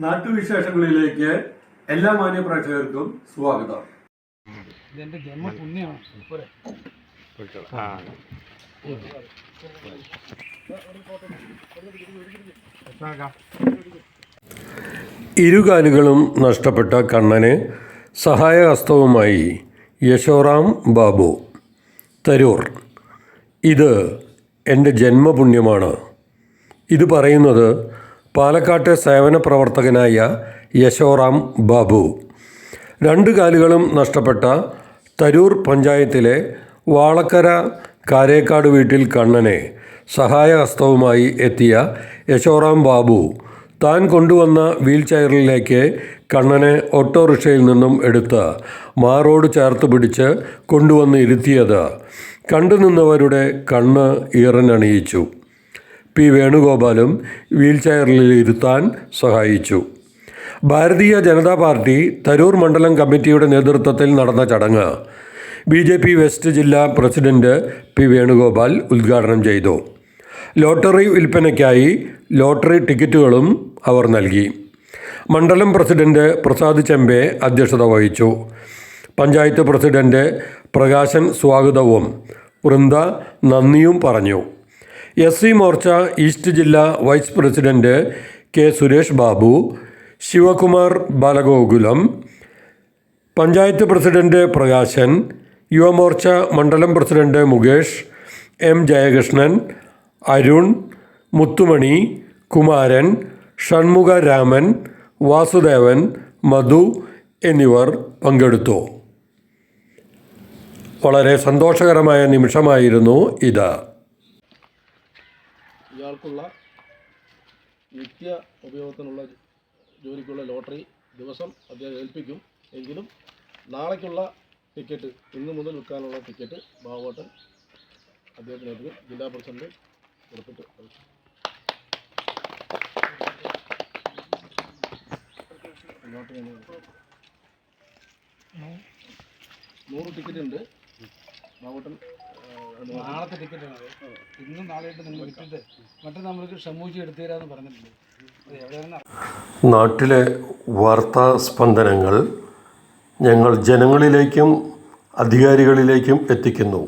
നാട്ടുവിശേഷങ്ങളിലേക്ക് എല്ലാ മാന്യ പ്രേക്ഷകർക്കും സ്വാഗതം. ഇതെന്റെ ജന്മപുണ്യമാണ്. ഇരുകാലുകളും നഷ്ടപ്പെട്ട കണ്ണന് സഹായഹസ്തവുമായി യശോറാം ബാബു, തരൂർ. ഇത് എൻ്റെ ജന്മപുണ്യമാണ്. ഇത് പറയുന്നത് പാലക്കാട്ടെ സേവന പ്രവർത്തകനായ യശോറാം ബാബു. 2 കാലുകളും നഷ്ടപ്പെട്ട തരൂർ പഞ്ചായത്തിലെ വാളക്കര കാരേക്കാട് വീട്ടിൽ കണ്ണനെ സഹായഹസ്തവുമായി എത്തിയ യശോറാം ബാബു താൻ കൊണ്ടുവന്ന വീൽ ചെയറിലേക്ക് കണ്ണനെ ഓട്ടോറിക്ഷയിൽ നിന്നും എടുത്ത് മാറോട് ചേർത്ത് പിടിച്ച് കൊണ്ടുവന്ന് ഇരുത്തിയത് കണ്ടുനിന്നവരുടെ കണ്ണ് ഈറനണിയിച്ചു. പി വേണുഗോപാലും വീൽ ചെയറിൽ ഇരുത്താൻ സഹായിച്ചു. ഭാരതീയ ജനതാ പാർട്ടി തരൂർ മണ്ഡലം കമ്മിറ്റിയുടെ നേതൃത്വത്തിൽ നടന്ന ചടങ്ങ് BJP വെസ്റ്റ് ജില്ലാ പ്രസിഡന്റ് പി വേണുഗോപാൽ ഉദ്ഘാടനം ചെയ്തു. ലോട്ടറി വിൽപ്പനയ്ക്കായി ലോട്ടറി ടിക്കറ്റുകളും അവർ നൽകി. മണ്ഡലം പ്രസിഡന്റ് പ്രസാദ് ചെമ്പെ അധ്യക്ഷത വഹിച്ചു. പഞ്ചായത്ത് പ്രസിഡന്റ് പ്രകാശൻ സ്വാഗതവും വൃന്ദ നന്ദിയും പറഞ്ഞു. SC മോർച്ച ഈസ്റ്റ് ജില്ലാ vice president K Suresh Babu, Sivakumar Balagokulam, panchayat president Prakashan, Yuvamorcha മണ്ഡലം പ്രസിഡന്റ് മുകേഷ്, M ജയകൃഷ്ണൻ, അരുൺ, മുത്തുമണി, കുമാരൻ, ഷൺമുഖ രാമൻ, വാസുദേവൻ, മധു എന്നിവർ പങ്കെടുത്തു. വളരെ സന്തോഷകരമായ നിമിഷമായിരുന്നു ഇത്. ഇയാൾക്കുള്ള നിത്യ ഉപയോഗത്തിനുള്ള ജോലിക്കുള്ള ലോട്ടറി ദിവസം അദ്ദേഹം ഏൽപ്പിക്കും. എങ്കിലും നാളേക്കുള്ള ടിക്കറ്റ്, ഇന്ന് മുതൽ വിൽക്കാനുള്ള ടിക്കറ്റ് ബാബുവേട്ടൻ അദ്ദേഹത്തിന് ജില്ലാ പ്രസിഡന്റ് കൊടുത്തിട്ട് 100 ടിക്കറ്റ് ഉണ്ട് ബാബുവേട്ടൻ. നാളത്തെ ടിക്കറ്റാണ്. ഇന്നും നാളെയായിട്ട് നിങ്ങൾ വിട്ടിട്ട് മറ്റേ നമ്മൾക്ക് ഷമൂജി എടുത്തു തരാമെന്ന് പറഞ്ഞിട്ടുണ്ട്. നാട്ടിലെ വാർത്താ സ്പന്ദനങ്ങൾ ഞങ്ങൾ ജനങ്ങളിലേക്കും അധികാരികളിലേക്കും എത്തിക്കുന്നു.